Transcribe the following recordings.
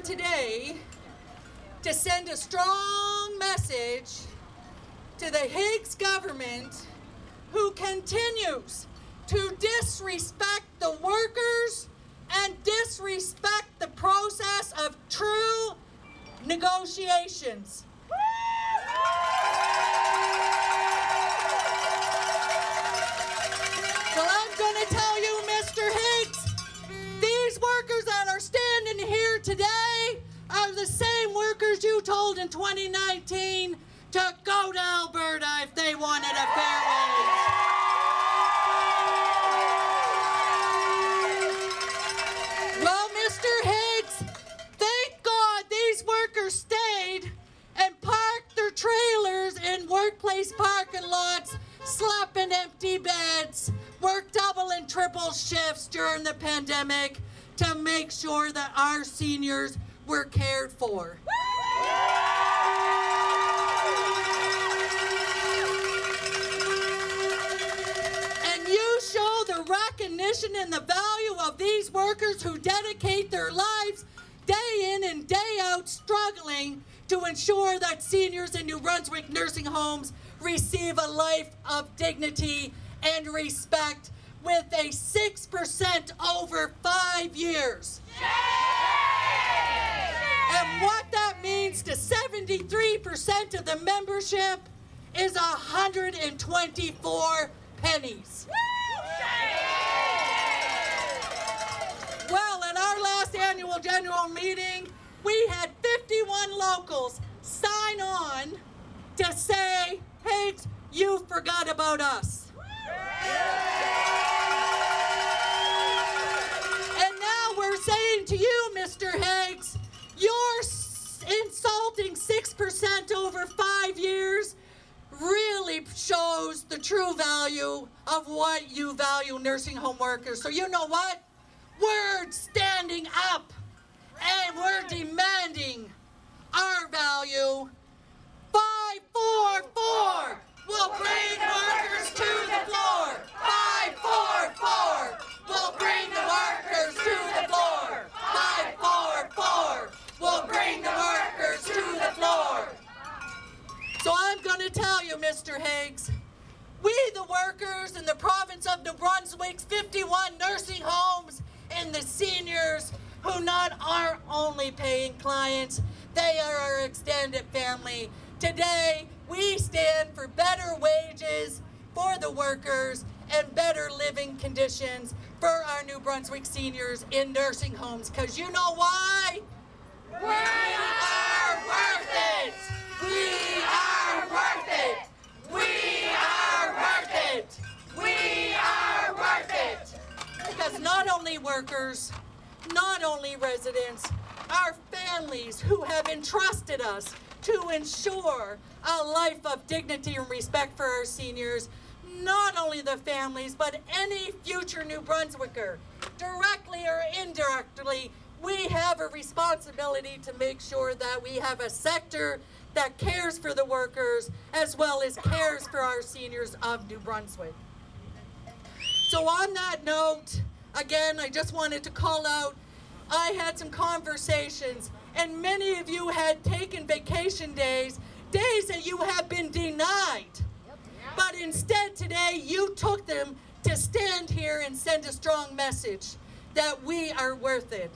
here today to send a strong message to the Higgs government, who continues to disrespect the workers and disrespect the process of true negotiations. So I'm going to tell you, Mr. Higgs, these workers that are standing here today are the same workers you told in 2019 to go to Alberta if they wanted a fair wage. Well, Mr. Higgs, thank God these workers stayed and parked their trailers in workplace parking lots, slept in empty beds, worked double and triple shifts during the pandemic to make sure that our seniors were cared for. And you show the recognition and the value of these workers who dedicate their lives day in and day out struggling to ensure that seniors in New Brunswick nursing homes receive a life of dignity and respect with a 6% over 5 years. And what that means to 73% of the membership is 124 pennies. Well, at our last annual general meeting, we had 51 locals sign on to say, Higgs, you forgot about us. And now we're saying to you, Mr. Higgs, your insulting 6% over 5 years really shows the true value of what you value nursing home workers. So you know what? We're standing up and we're demanding our value. 544 will bring workers to the floor. 544 will bring the workers to the floor. 544 will bring the workers to the floor. So I'm going to tell you, Mr. Higgs, we the workers in the province of New Brunswick's 51 nursing homes and the seniors who not are only paying clients, they are our extended family. Today, we stand for better wages for the workers and better living conditions for our New Brunswick seniors in nursing homes. Because you know why? We are worth it! We are worth it! We are worth it! We are worth it! Because not only workers, not only residents, our families who have entrusted us to ensure a life of dignity and respect for our seniors, not only the families, but any future New Brunswicker, directly or indirectly, we have a responsibility to make sure that we have a sector that cares for the workers as well as cares for our seniors of New Brunswick. So on that note, again, I just wanted to call out, I had some conversations, and many of you had taken vacation days that you have been denied. But instead today, you took them to stand here and send a strong message that we are worth it.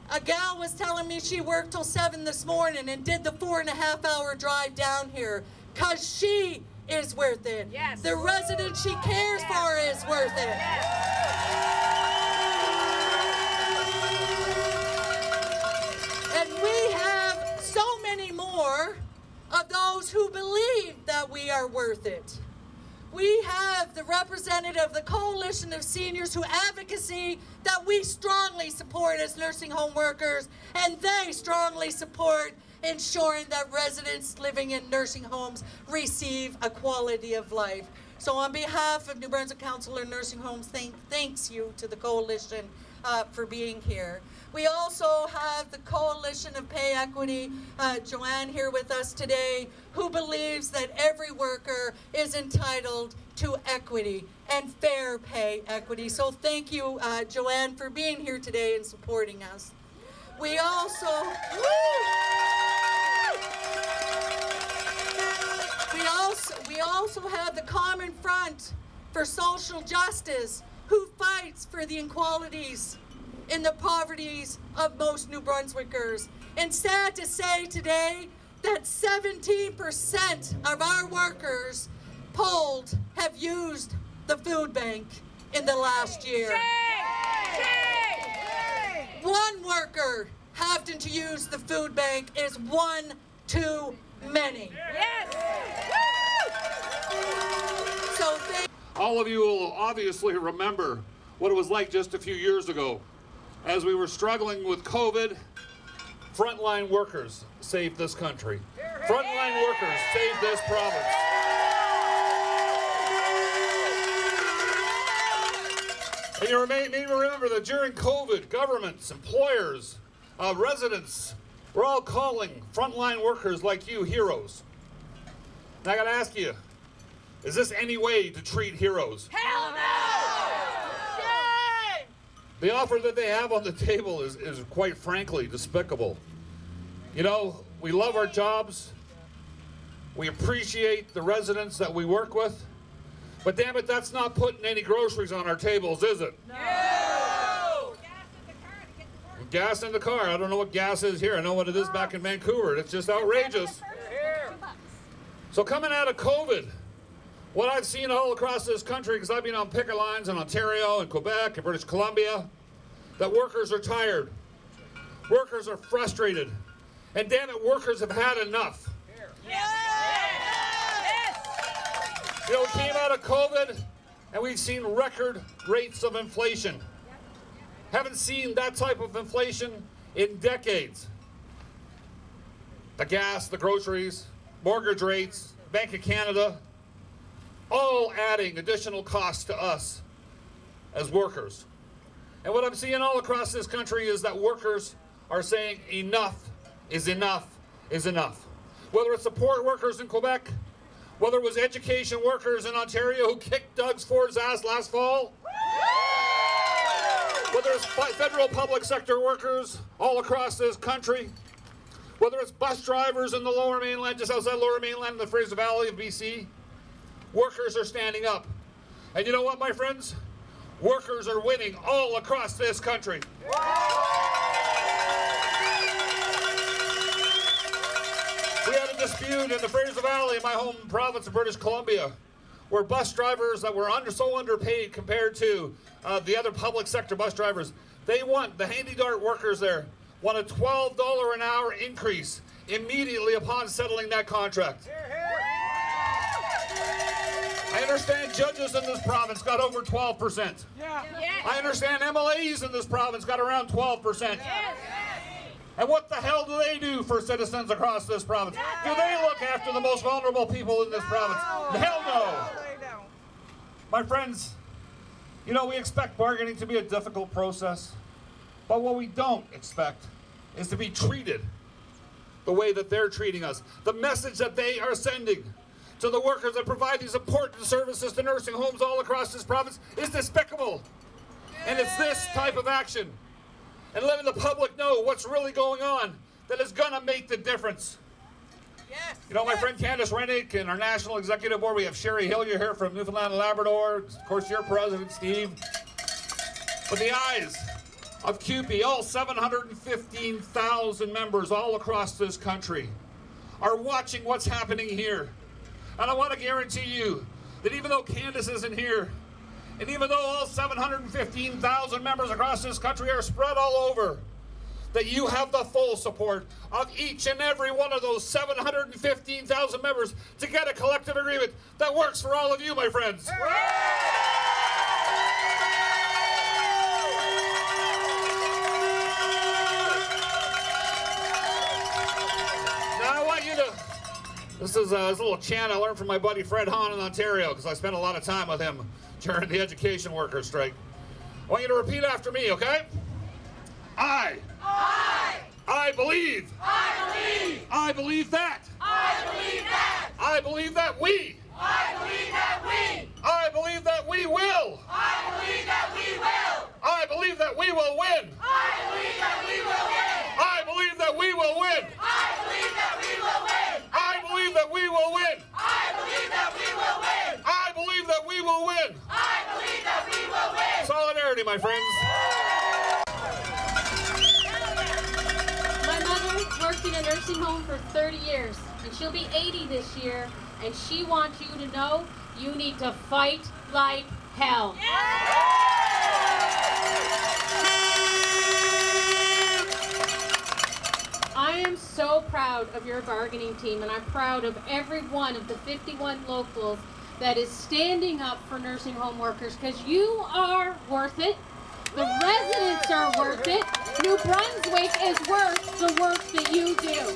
A gal was telling me she worked till 7 this morning and did the 4.5-hour drive down here because she is worth it. Yes. The resident she cares for is worth it. And we have so many more of those who believe that we are worth it. We have the representative of the Coalition of Seniors who advocacy that we strongly support as nursing home workers, and they strongly support ensuring that residents living in nursing homes receive a quality of life. So on behalf of New Brunswick Council of Nursing Homes, thanks you to the Coalition for being here. We also have the Coalition of Pay Equity, Joanne here with us today, who believes that every worker is entitled to equity and fair pay equity. So thank you, Joanne, for being here today and supporting us. We also have the Common Front for Social Justice, who fights for the inequalities and the poverties of most New Brunswickers. And sad to say today that 17% of our workers polled have used the food bank in the last year. One worker having to use the food bank is one too many. So all of you will obviously remember what it was like just a few years ago. As we were struggling with COVID, frontline workers saved this country. Frontline workers saved this province. And you may remember that during COVID, governments, employers, residents, we're all calling frontline workers like you heroes. And I gotta ask you, is this any way to treat heroes? hell no! The offer that they have on the table is quite frankly despicable. You know, we love our jobs. We appreciate the residents that we work with. But damn it, that's not putting any groceries on our tables, is it? No! Gas in the car. I don't know what gas is here. I know what it is back in Vancouver. It's just outrageous. So coming out of COVID, what I've seen all across this country, because I've been on picket lines in Ontario and Quebec and British Columbia, that workers are tired. Workers are frustrated. And damn it, workers have had enough. You know, we came out of COVID and we've seen record rates of inflation. Haven't seen that type of inflation in decades. The gas, the groceries, mortgage rates, Bank of Canada, all adding additional costs to us as workers. And what I'm seeing all across this country is that workers are saying enough is enough is enough. Whether it's support workers in Quebec, whether it was education workers in Ontario who kicked Doug Ford's ass last fall, whether it's federal public sector workers all across this country, whether it's bus drivers in the Lower Mainland, just outside Lower Mainland in the Fraser Valley of BC, workers are standing up. And you know what, my friends? Workers are winning all across this country. We had a dispute in the Fraser Valley, my home province of British Columbia, where bus drivers that were so underpaid compared to the other public sector bus drivers, the handy-dart workers there, want a $12 an hour increase immediately upon settling that contract. I understand judges in this province got over 12%. I understand MLAs in this province got around 12%. And what the hell do they do for citizens across this province? Do they look after the most vulnerable people in this province? Hell no! My friends, you know, we expect bargaining to be a difficult process, but what we don't expect is to be treated the way that they're treating us. The message that they are sending to the workers that provide these important services to nursing homes all across this province is despicable. And it's this type of action and letting the public know what's really going on that is going to make the difference. You know, my friend Candace Rennick and our National Executive Board, we have Sherry Hillier here from Newfoundland and Labrador, of course your president, Steve. But the eyes of CUPE, all 715,000 members all across this country, are watching what's happening here. And I want to guarantee you that even though Candace isn't here, and even though all 715,000 members across this country are spread all over, that you have the full support of each and every one of those 715,000 members to get a collective agreement that works for all of you, my friends. Now I want you to, this is a little chant I learned from my buddy Fred Hahn in Ontario, because I spent a lot of time with him during the education workers' strike. I want you to repeat after me, okay? I believe that. I believe that we will. I believe that we will win. morning, my friends. My mother worked in a nursing home for 30 years, and she'll be 80 this year, and she wants you to know you need to fight like hell. I am so proud of your bargaining team, and I'm proud of every one of the 51 locals that is standing up for nursing home workers, because you are worth it. The residents are worth it. New Brunswick is worth the work that you do.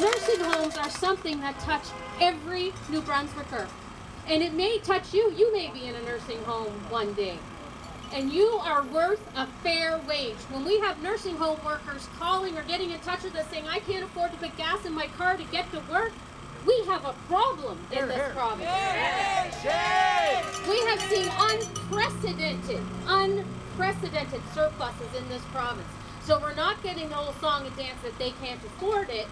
Nursing homes are something that touch every New Brunswicker. And it may touch you. You may be in a nursing home one day. And you are worth a fair wage. When we have nursing home workers calling or getting in touch with us saying, I can't afford to put gas in my car to get to work, we have a problem in this province. We have seen unprecedented surpluses in this province. So we're not getting the whole song and dance that they can't afford it.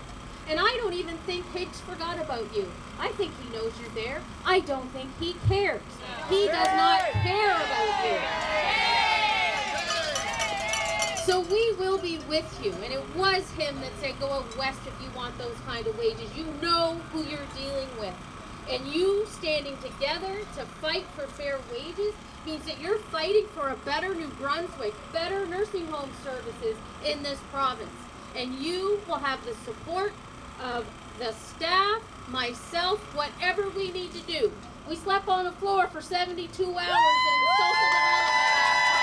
And I don't even think Higgs forgot about you. I think he knows you're there. I don't think he cares. He does not care about you. So we will be with you. And it was him that said, go out west if you want those kind of wages. You know who you're dealing with. And you standing together to fight for fair wages means that you're fighting for a better New Brunswick, better nursing home services in this province. And you will have the support of the staff, myself, whatever we need to do. We slept on the floor for 72 hours in social development last time.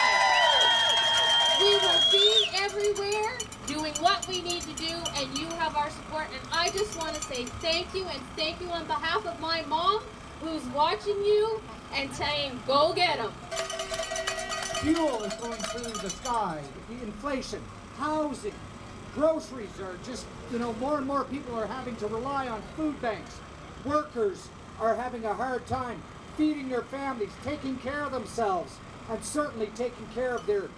We will be everywhere doing what we need to do, and you have our support. And I just want to say thank you, and thank you on behalf of my mom, who's watching you and saying, go get them. Fuel is going through the sky, the inflation, housing, groceries are just, more and more people are having to rely on food banks. Workers are having a hard time feeding their families, taking care of themselves, and certainly taking care of the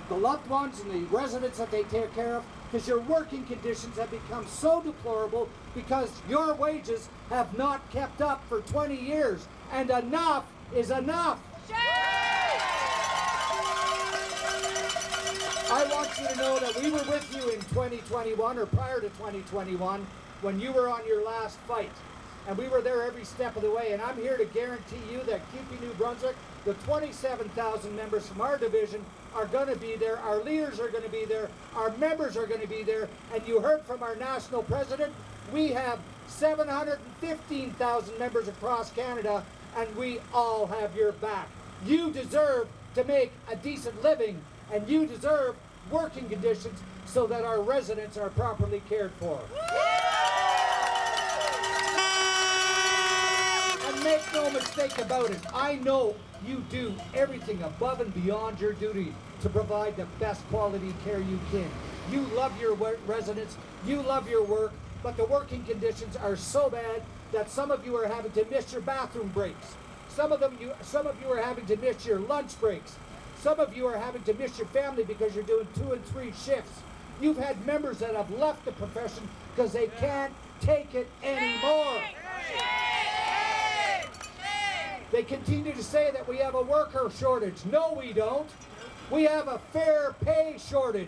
loved ones and the residents that they take care of, because your working conditions have become so deplorable because your wages have not kept up for 20 years, and enough is enough. I want you to know that we were with you in 2021 or prior to 2021 when you were on your last fight. And we were there every step of the way. And I'm here to guarantee you that keeping New Brunswick, the 27,000 members from our division are going to be there. Our leaders are going to be there. Our members are going to be there. And you heard from our national president, we have 715,000 members across Canada, and we all have your back. You deserve to make a decent living, and you deserve working conditions so that our residents are properly cared for. And make no mistake about it, I know you do everything above and beyond your duty to provide the best quality care you can. You love your residents, you love your work, but the working conditions are so bad that some of you are having to miss your bathroom breaks. Some of you are having to miss your lunch breaks. Some of you are having to miss your family because you're doing 2 and 3 shifts. You've had members that have left the profession because they can't take it anymore. They continue to say that we have a worker shortage. No, we don't. We have a fair pay shortage.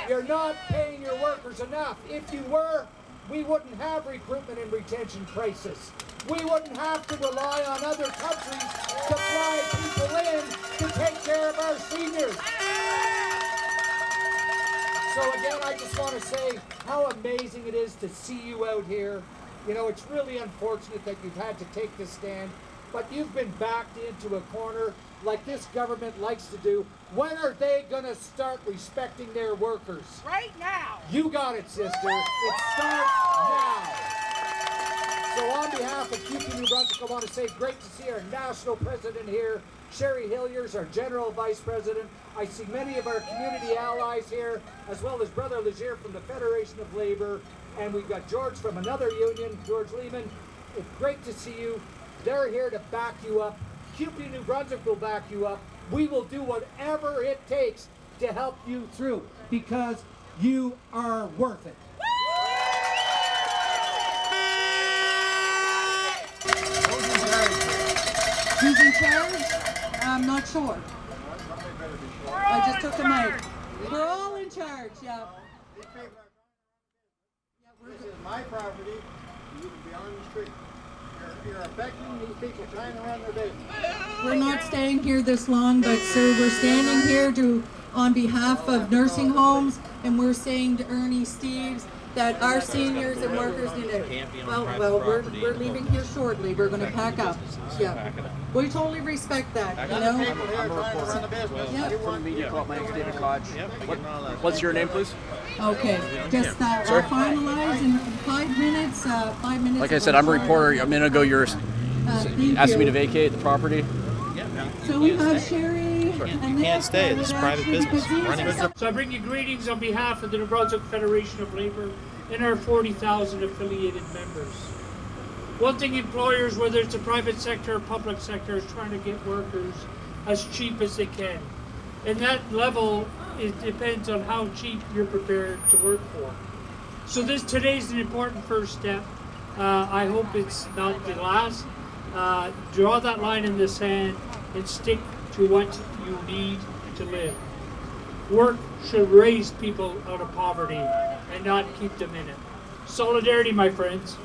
You're not paying your workers enough. If you were, we wouldn't have recruitment and retention crisis. We wouldn't have to rely on other countries to fly people in to take care of our seniors. So again, I just want to say how amazing it is to see you out here. It's really unfortunate that you've had to take this stand, but you've been backed into a corner like this government likes to do. When are they going to start respecting their workers? Right now. You got it, sister. It starts now. So on behalf of QP New Brunswick, I want to say great to see our national president here, Sherry Hilliers, our general vice president. I see many of our community allies here, as well as Brother Leger from the Federation of Labor, and we've got George from another union, George Lehman. It's great to see you. They're here to back you up. QP New Brunswick will back you up. We will do whatever it takes to help you through, because you are worth it. Who's in charge? I'm not sure. I just took the mic. We're all in charge, yeah. This is my property. You can be on the street. You're affecting these people trying to run their business. We're not staying here this long, but sir, we're standing here on behalf of nursing homes, and we're saying to Ernie Steeves that our seniors and workers need it. Well, we're leaving here shortly. We're going to pack up. Yeah. We totally respect that, you know? People here trying to run a business. Yeah. You want Media Club, my name's David Koch. What's your name, please? Okay, just I'll finalize in 5 minutes. 5 minutes. Like I said, I'm a reporter. A minute ago, you were asking me to vacate the property. So we have Sherry. And you can't stay. This is private business. So I bring you greetings on behalf of the New Brunswick Federation of Labour and our 40,000 affiliated members. One thing employers, whether it's the private sector or public sector, is trying to get workers as cheap as they can. And that level, it depends on how cheap you're prepared to work for. So today's an important first step. I hope it's not the last. Draw that line in the sand and stick to what you need to live. Work should raise people out of poverty and not keep them in it. Solidarity, my friends.